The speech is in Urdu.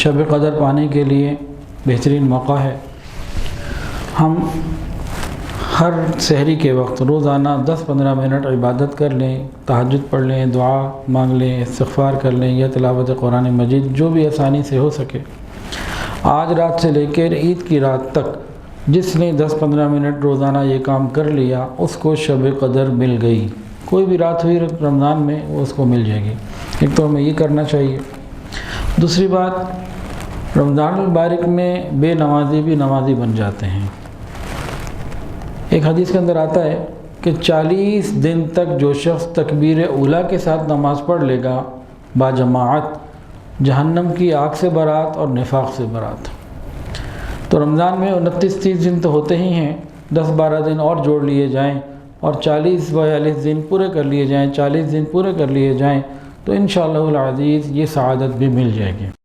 شب قدر پانے کے لیے بہترین موقع ہے۔ ہم ہر سحری کے وقت روزانہ 10-15 منٹ عبادت کر لیں، تہجد پڑھ لیں، دعا مانگ لیں، استغفار کر لیں یا تلاوت قرآن مجید جو بھی آسانی سے ہو سکے۔ آج رات سے لے کر عید کی رات تک جس نے 10-15 منٹ روزانہ یہ کام کر لیا اس کو شب قدر مل گئی۔ کوئی بھی رات ہوئی رمضان میں وہ اس کو مل جائے گی۔ ایک تو ہمیں یہ کرنا چاہیے۔ دوسری بات، رمضان المبارک میں بے نمازی بھی نمازی بن جاتے ہیں۔ ایک حدیث کے اندر آتا ہے کہ 40 دن تک جو شخص تکبیر اولیٰ کے ساتھ نماز پڑھ لے گا باجماعت، جہنم کی آگ سے برات اور نفاق سے برات۔ تو رمضان میں 29-30 دن تو ہوتے ہی ہیں، 10-12 دن اور جوڑ لیے جائیں اور 40-42 دن پورے کر لیے جائیں، 40 دن پورے کر لیے جائیں تو انشاءاللہ العزیز یہ سعادت بھی مل جائے گی۔